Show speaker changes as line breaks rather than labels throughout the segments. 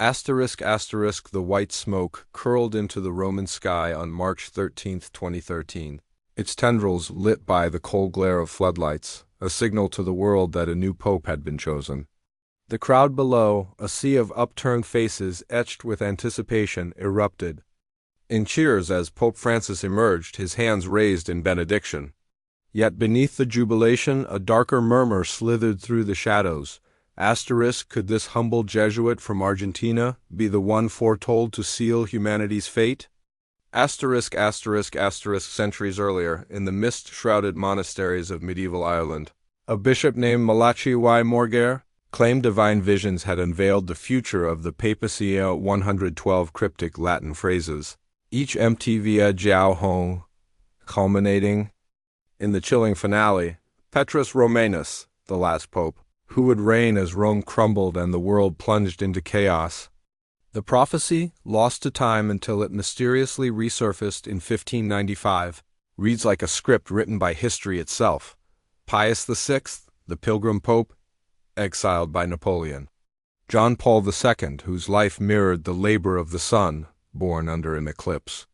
Asterisk asterisk the white smoke curled into the Roman sky on March 13, 2013, its tendrils lit by the cold glare of floodlights, a signal to the world that a new pope had been chosen. The crowd below, a sea of upturned faces etched with anticipation, erupted in cheers as Pope Francis emerged, his hands raised in benediction. Yet beneath the jubilation, a darker murmur slithered through the shadows. Asterisk, could this humble Jesuit from Argentina be the one foretold to seal humanity's fate? Asterisk asterisk asterisk centuries earlier, in the mist-shrouded monasteries of medieval Ireland, a bishop named Malachy Ó Morgair claimed divine visions had unveiled the future of the papacy. 112 cryptic Latin phrases, each empty via jiao hong, culminating in the chilling finale, Petrus Romanus, the last pope, who would reign as Rome crumbled and the world plunged into chaos. The prophecy, lost to time until it mysteriously resurfaced in 1595, reads like a script written by history itself. Pius VI, the Pilgrim Pope, exiled by Napoleon. John Paul II, whose life mirrored the labor of the sun, born under an eclipse.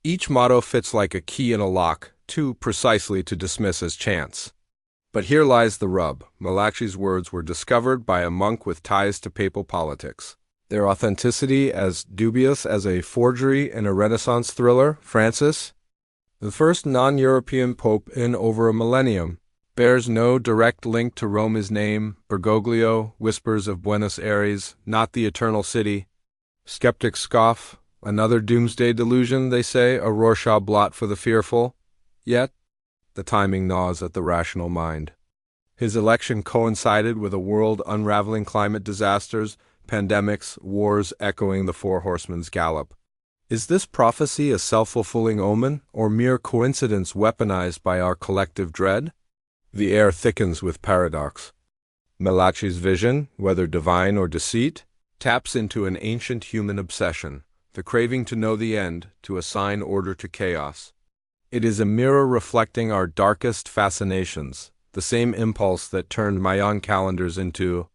Each motto fits like a key in a lock, too precisely to dismiss as chance. But here lies the rub. Malachy's words were discovered by a monk with ties to papal politics. Their authenticity as dubious as a forgery in a Renaissance thriller, Francis, the first non-European pope in over a millennium, bears no direct link to Rome's name. Bergoglio, whispers of Buenos Aires, not the eternal city. Skeptics scoff. Another doomsday delusion, they say, a Rorschach blot for the fearful. Yet, the timing gnaws at the rational mind. His election coincided with a world unraveling climate disasters, pandemics, wars echoing the Four Horsemen's gallop. Is this prophecy a self-fulfilling omen, or mere coincidence weaponized by our collective dread? The air thickens with paradox. Malachy's vision, whether divine or deceit, taps into an ancient human obsession, the craving to know the end, to assign order to chaos. It is a mirror reflecting our darkest fascinations, the same impulse that turned Mayan calendars into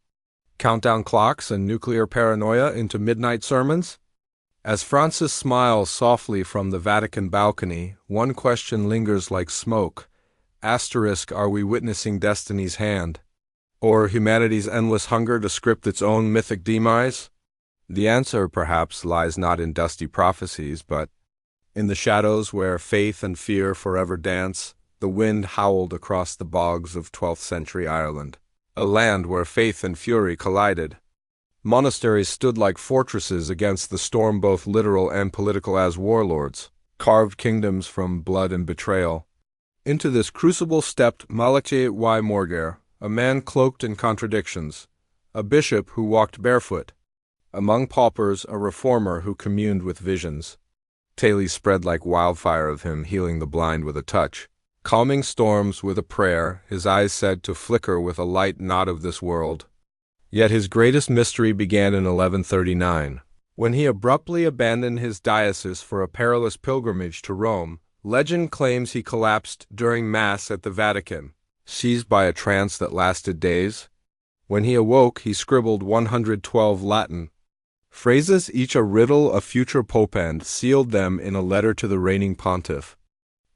countdown clocks and nuclear paranoia into midnight sermons. As Francis smiles softly from the Vatican balcony, one question lingers like smoke. Asterisk, are we witnessing destiny's hand? Or humanity's endless hunger to script its own mythic demise? The answer, perhaps, lies not in dusty prophecies, but in the shadows where faith and fear forever dance. The wind howled across the bogs of 12th century Ireland, a land where faith and fury collided. Monasteries stood like fortresses against the storm, both literal and political, as warlords carved kingdoms from blood and betrayal. Into this crucible stepped Malachy Ó Morgair, a man cloaked in contradictions, a bishop who walked barefoot. Among paupers, a reformer who communed with visions. Tales spread like wildfire of him, healing the blind with a touch, calming storms with a prayer, his eyes said to flicker with a light not of this world. Yet his greatest mystery began in 1139, when he abruptly abandoned his diocese for a perilous pilgrimage to Rome. Legend claims he collapsed during Mass at the Vatican, seized by a trance that lasted days. When he awoke, he scribbled 112 Latin phrases, each a riddle of future pope, and sealed them in a letter to the reigning pontiff.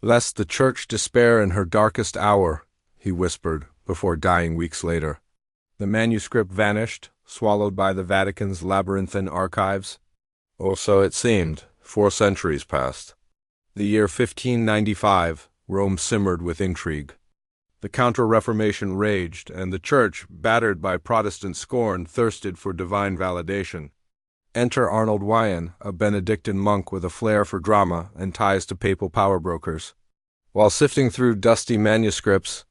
"Lest the Church despair in her darkest hour," he whispered, before dying weeks later. The manuscript vanished, swallowed by the Vatican's labyrinthine archives. Or so it seemed. 4 centuries passed. The year 1595, Rome simmered with intrigue. The Counter-Reformation raged, and the Church, battered by Protestant scorn, thirsted for divine validation. Enter Arnold Wyan, a Benedictine monk with a flair for drama and ties to papal power brokers. While sifting through dusty manuscripts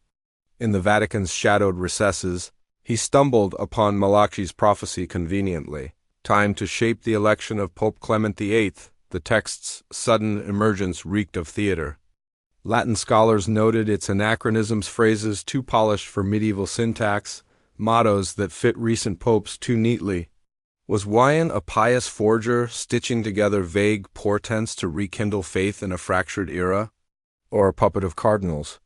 in the Vatican's shadowed recesses, he stumbled upon Malachy's prophecy conveniently. Time to shape the election of Pope Clement VIII, the text's sudden emergence reeked of theater. Latin scholars noted its anachronisms, phrases too polished for medieval syntax, mottos that fit recent popes too neatly. Was Wyan a pious forger, stitching together vague portents to rekindle faith in a fractured era? Or a puppet of cardinals,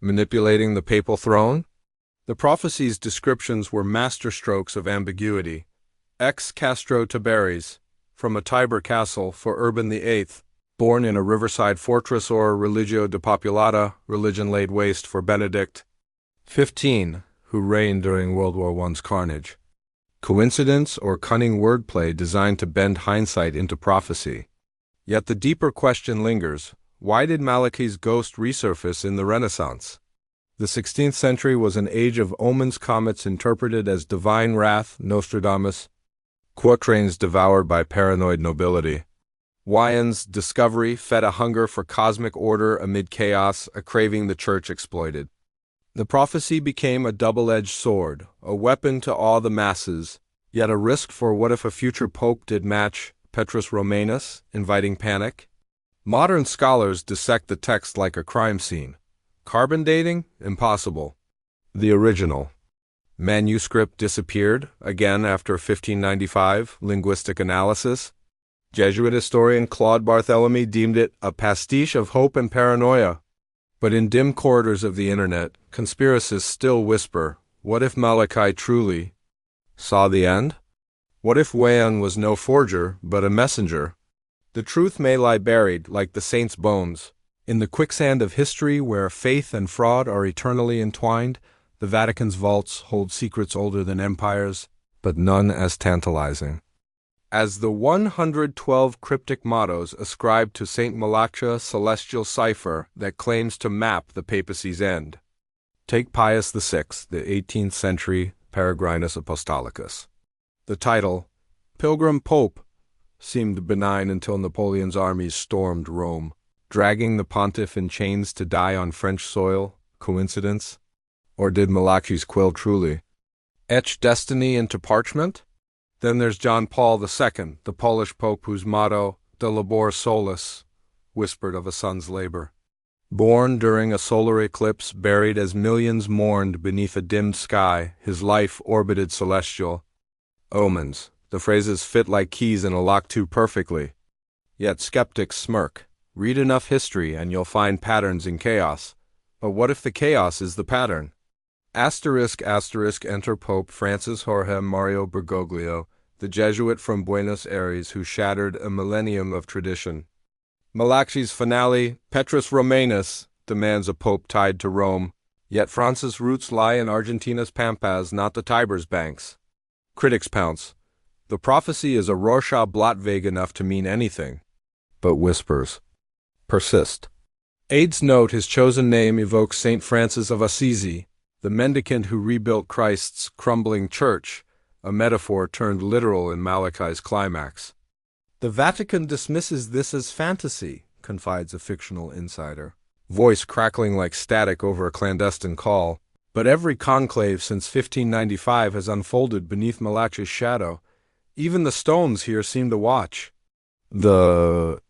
manipulating the papal throne? The prophecy's descriptions were masterstrokes of ambiguity. Ex Castro Tiberius, from a Tiber castle for Urban VIII, born in a riverside fortress, or religio depopulata, religion laid waste for Benedict XV, who reigned during World War I's carnage. Coincidence or cunning wordplay designed to bend hindsight into prophecy? Yet the deeper question lingers: why did Malachy's ghost resurface in the Renaissance? The 16th century was an age of omens, comets interpreted as divine wrath, Nostradamus, quatrains devoured by paranoid nobility. Wyon's discovery fed a hunger for cosmic order amid chaos, a craving the church exploited. The prophecy became a double-edged sword, a weapon to awe the masses, yet a risk for what if a future pope did match Petrus Romanus, inviting panic? Modern scholars dissect the text like a crime scene. Carbon dating? Impossible. The original manuscript disappeared, again after 1595, linguistic analysis. Jesuit historian Claude Barthélemy deemed it a pastiche of hope and paranoia. But in dim corridors of the internet, conspiracists still whisper, what if Malachy truly saw the end? What if Wyon was no forger, but a messenger? The truth may lie buried, like the saints' bones, in the quicksand of history where faith and fraud are eternally entwined. The Vatican's vaults hold secrets older than empires, but none as tantalizing as the 112 cryptic mottos ascribed to Saint Malachy celestial cipher that claims to map the papacy's end. Take Pius VI, the 18th century Peregrinus Apostolicus. The title, Pilgrim Pope, seemed benign until Napoleon's armies stormed Rome, dragging the pontiff in chains to die on French soil. Coincidence? Or did Malachy's quill truly etch destiny into parchment? Then there's John Paul II, the Polish pope whose motto, De labor solis, whispered of a son's labor. Born during a solar eclipse, buried as millions mourned beneath a dimmed sky, his life orbited celestial omens. The phrases fit like keys in a lock too perfectly. Yet skeptics smirk. Read enough history and you'll find patterns in chaos. But what if the chaos is the pattern? Asterisk, enter Pope Francis Jorge Mario Bergoglio, the Jesuit from Buenos Aires who shattered a millennium of tradition. Malachy's finale, Petrus Romanus, demands a pope tied to Rome, yet Francis' roots lie in Argentina's pampas, not the Tiber's banks. Critics pounce. The prophecy is a Rorschach blot vague enough to mean anything. But whispers persist. Aides note his chosen name evokes Saint Francis of Assisi, the mendicant who rebuilt Christ's crumbling church, a metaphor turned literal in Malachy's climax. The Vatican dismisses this as fantasy, confides a fictional insider, voice crackling like static over a clandestine call. But every conclave since 1595 has unfolded beneath Malachy's shadow. Even the stones here seem to watch. The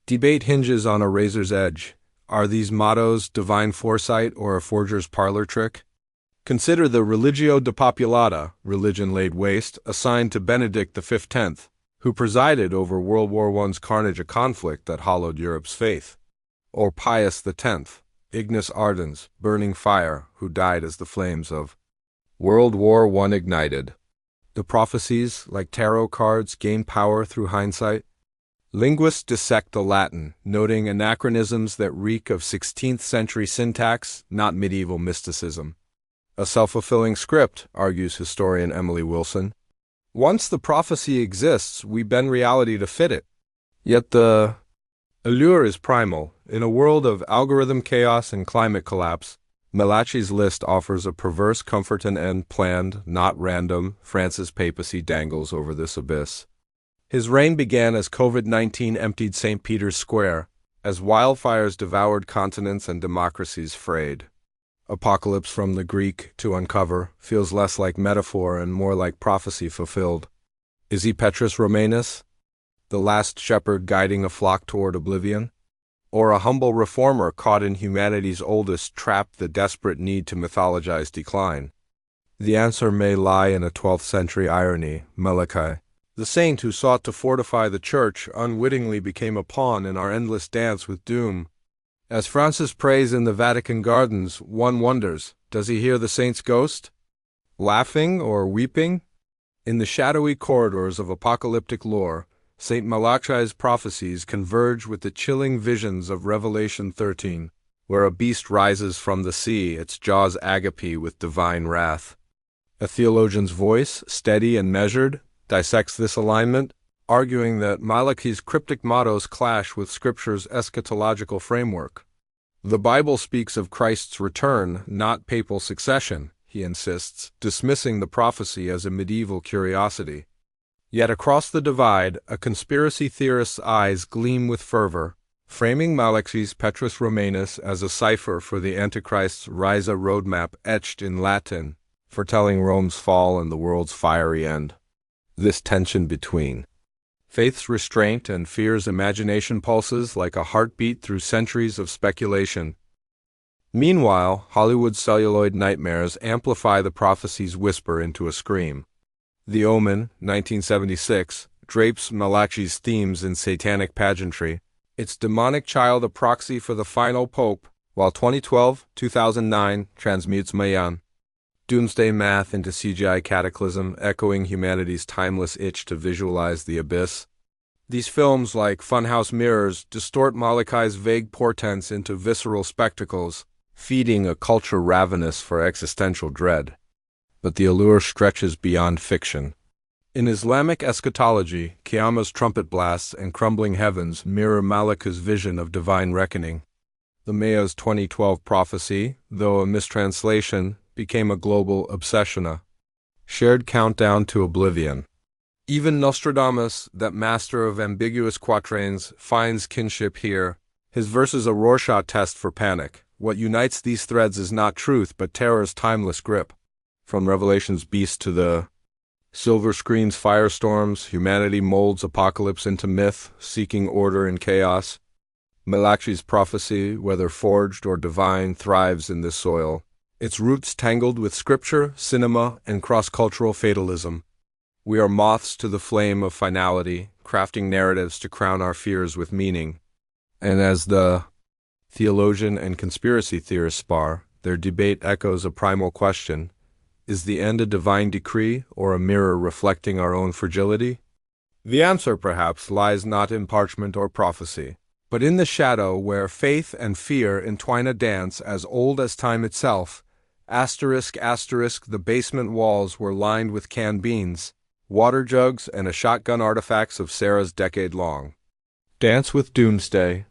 debate hinges on a razor's edge. Are these mottos divine foresight or a forger's parlor trick? Consider the religio depopulata, religion laid waste, assigned to Benedict XV, who presided over World War I's carnage, a conflict that hollowed Europe's faith. Or Pius X, ignis ardens, burning fire, who died as the flames of World War I ignited. The prophecies, like tarot cards, gain power through hindsight. Linguists dissect the Latin, noting anachronisms that reek of 16th century syntax, not medieval mysticism. A self-fulfilling script, argues historian Emily Wilson. Once the prophecy exists, we bend reality to fit it. Yet the allure is primal. In a world of algorithm chaos and climate collapse, Malachy's list offers a perverse comfort and end planned, not random. Francis' papacy dangles over this abyss. His reign began as COVID-19 emptied St. Peter's Square, as wildfires devoured continents and democracies frayed. Apocalypse from the Greek to uncover feels less like metaphor and more like prophecy fulfilled. Is he Petrus Romanus, the last shepherd guiding a flock toward oblivion? Or a humble reformer caught in humanity's oldest trap, the desperate need to mythologize decline? The answer may lie in a 12th century irony. Malachy, the saint who sought to fortify the church, unwittingly became a pawn in our endless dance with doom. As Francis prays in the Vatican gardens, one wonders, does he hear the saint's ghost? Laughing or weeping? In the shadowy corridors of apocalyptic lore, Saint Malachy's prophecies converge with the chilling visions of Revelation 13, where a beast rises from the sea, its jaws agape with divine wrath. A theologian's voice, steady and measured, dissects this alignment, arguing that Malachy's cryptic mottos clash with Scripture's eschatological framework. The Bible speaks of Christ's return, not papal succession, he insists, dismissing the prophecy as a medieval curiosity. Yet across the divide, a conspiracy theorist's eyes gleam with fervor, framing Malachy's Petrus Romanus as a cipher for the Antichrist's Risa roadmap etched in Latin, foretelling Rome's fall and the world's fiery end. This tension between faith's restraint and fear's imagination pulses like a heartbeat through centuries of speculation. Meanwhile, Hollywood's celluloid nightmares amplify the prophecy's whisper into a scream. The Omen, 1976, drapes Malachy's themes in satanic pageantry, its demonic child a proxy for the final pope, while 2012-2009 transmutes Mayan. Doomsday math into CGI cataclysm, echoing humanity's timeless itch to visualize the abyss. These films, like Funhouse mirrors, distort Malachy's vague portents into visceral spectacles, feeding a culture ravenous for existential dread. But the allure stretches beyond fiction. In Islamic eschatology, Qiyamah's trumpet blasts and crumbling heavens mirror Malachy's vision of divine reckoning. The Maya's 2012 prophecy, though a mistranslation, became a global obsessiona. Shared countdown to oblivion. Even Nostradamus, that master of ambiguous quatrains, finds kinship here. His verse is a Rorschach test for panic. What unites these threads is not truth, but terror's timeless grip. From Revelation's beast to the silver screen's firestorms, humanity molds apocalypse into myth, seeking order in chaos. Malachy's prophecy, whether forged or divine, thrives in this soil, its roots tangled with scripture, cinema, and cross-cultural fatalism. We are moths to the flame of finality, crafting narratives to crown our fears with meaning. And as the theologian and conspiracy theorist spar, their debate echoes a primal question: is the end a divine decree or a mirror reflecting our own fragility? The answer, perhaps, lies not in parchment or prophecy, but in the shadow where faith and fear entwine a dance as old as time itself. Asterisk, asterisk, the basement walls were lined with canned beans, water jugs, and a shotgun artifacts of Sarah's decade-long dance with doomsday.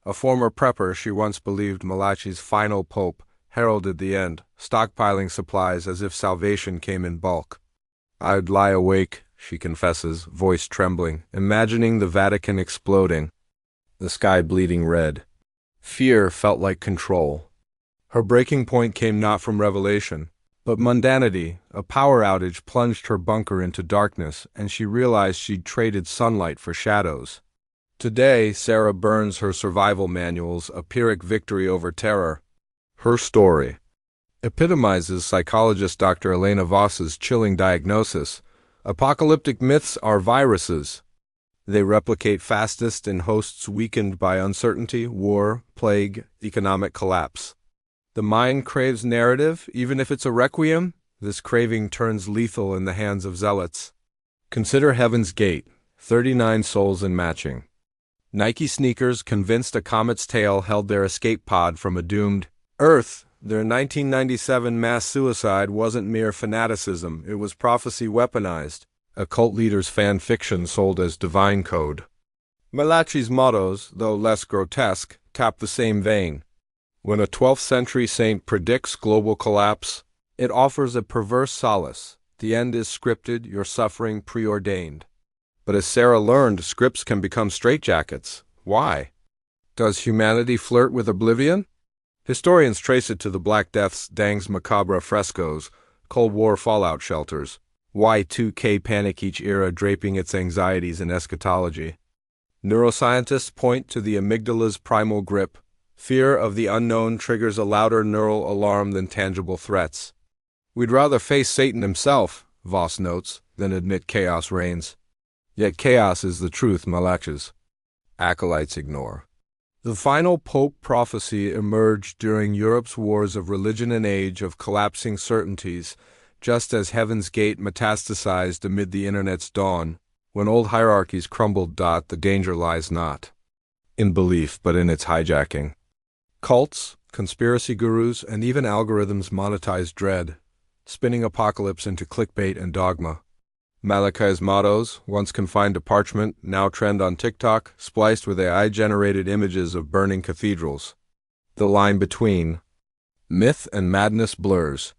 A former prepper, she once believed Malachy's final pope heralded the end, stockpiling supplies as if salvation came in bulk. I'd lie awake, she confesses, voice trembling, imagining the Vatican exploding, the sky bleeding red. Fear felt like control. Her breaking point came not from revelation, but mundanity. A power outage plunged her bunker into darkness, and she realized she'd traded sunlight for shadows. Today, Sarah burns her survival manuals, a Pyrrhic victory over terror. Her story epitomizes psychologist Dr. Elena Voss's chilling diagnosis: apocalyptic myths are viruses. They replicate fastest in hosts weakened by uncertainty, war, plague, economic collapse. The mind craves narrative, even if it's a requiem. This craving turns lethal in the hands of zealots. Consider Heaven's Gate, 39 souls in matching. Nike sneakers convinced a comet's tail held their escape pod from a doomed Earth. Their 1997 mass suicide wasn't mere fanaticism, it was prophecy weaponized. A cult leader's fan fiction sold as divine code. Malachy's mottos, though less grotesque, tap the same vein. When a 12th century saint predicts global collapse, it offers a perverse solace. The end is scripted, your suffering preordained. But as Sarah learned, scripts can become straitjackets. Why? Does humanity flirt with oblivion? Historians trace it to the Black Death's Dangs macabre frescoes, Cold War fallout shelters, Y2K panic, each era draping its anxieties in eschatology. Neuroscientists point to the amygdala's primal grip. Fear of the unknown triggers a louder neural alarm than tangible threats. We'd rather face Satan himself, Voss notes, than admit chaos reigns. Yet chaos is the truth Malachy's acolytes ignore. The final Pope prophecy emerged during Europe's wars of religion, an age of collapsing certainties, just as Heaven's Gate metastasized amid the Internet's dawn. When old hierarchies crumbled, the danger lies not in belief, but in its hijacking. Cults, conspiracy gurus, and even algorithms monetize dread, spinning apocalypse into clickbait and dogma. Malachy's mottos, once confined to parchment, now trend on TikTok, spliced with AI-generated images of burning cathedrals. The line between myth and madness blurs.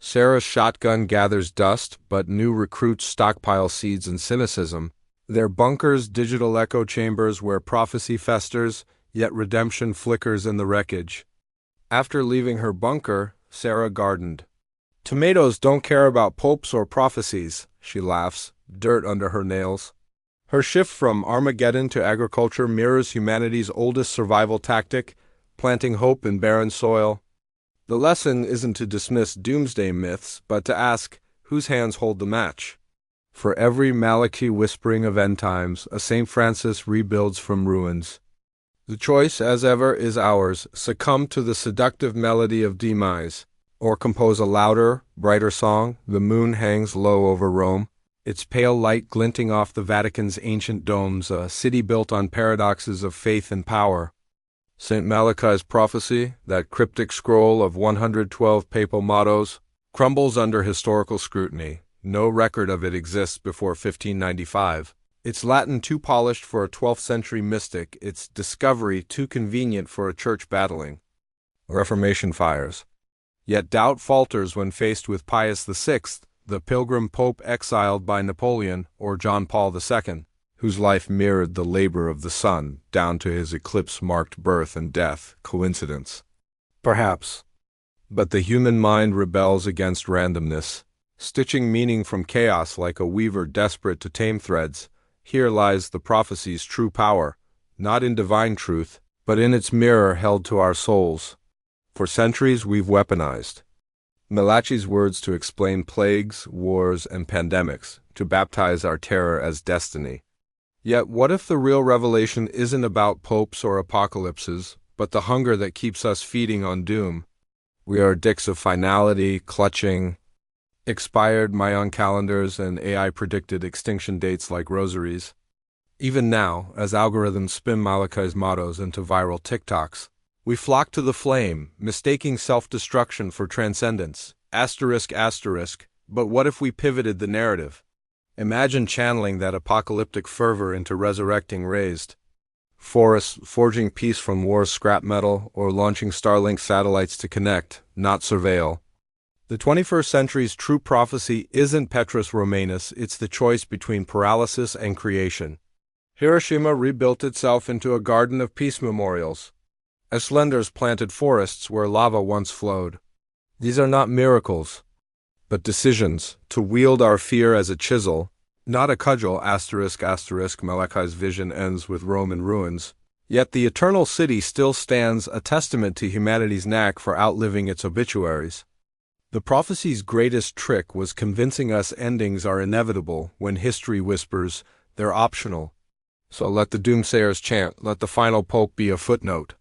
Sarah's shotgun gathers dust, but new recruits stockpile seeds and cynicism. Their bunkers, digital echo chambers where prophecy festers, yet redemption flickers in the wreckage. After leaving her bunker, Sarah gardened. Tomatoes don't care about popes or prophecies, she laughs, dirt under her nails. Her shift from Armageddon to agriculture mirrors humanity's oldest survival tactic, planting hope in barren soil. The lesson isn't to dismiss doomsday myths, but to ask, whose hands hold the match? For every Malachy whispering of end times, a St. Francis rebuilds from ruins. The choice, as ever, is ours: succumb to the seductive melody of demise, or compose a louder, brighter song. The moon hangs low over Rome, its pale light glinting off the Vatican's ancient domes, a city built on paradoxes of faith and power. St. Malachy's prophecy, that cryptic scroll of 112 papal mottos, crumbles under historical scrutiny. No record of it exists before 1595. Its Latin too polished for a 12th century mystic, its discovery too convenient for a church battling Reformation fires. Yet doubt falters when faced with Pius VI, the Pilgrim Pope exiled by Napoleon, or John Paul II, whose life mirrored the labor of the sun, down to his eclipse-marked birth and death. Coincidence? Perhaps. But the human mind rebels against randomness, stitching meaning from chaos like a weaver desperate to tame threads. Here lies the prophecy's true power, not in divine truth, but in its mirror held to our souls. For centuries we've weaponized Malachy's words to explain plagues, wars, and pandemics, to baptize our terror as destiny. Yet what if the real revelation isn't about popes or apocalypses, but the hunger that keeps us feeding on doom? We are addicts of finality, clutching expired Mayan calendars and AI-predicted extinction dates like rosaries. Even now, as algorithms spin Malachy's mottos into viral TikToks, we flock to the flame, mistaking self-destruction for transcendence. But what if we pivoted the narrative? Imagine channeling that apocalyptic fervor into resurrecting raised forests, forging peace from war's scrap metal, or launching Starlink satellites to connect, not surveil. The 21st century's true prophecy isn't Petrus Romanus, it's the choice between paralysis and creation. Hiroshima rebuilt itself into a garden of peace memorials. Icelanders planted forests where lava once flowed. These are not miracles, but decisions, to wield our fear as a chisel, not a cudgel. Malachy's vision ends with Rome in ruins. Yet the eternal city still stands, a testament to humanity's knack for outliving its obituaries. The prophecy's greatest trick was convincing us endings are inevitable when history whispers they're optional. So let the doomsayers chant, let the final pope be a footnote.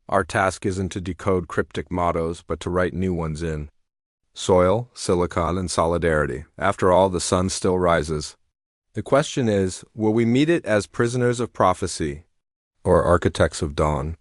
Our task isn't to decode cryptic mottos, but to write new ones in soil, silicon, and solidarity. After all, the sun still rises. The question is, will we meet it as prisoners of prophecy or architects of dawn?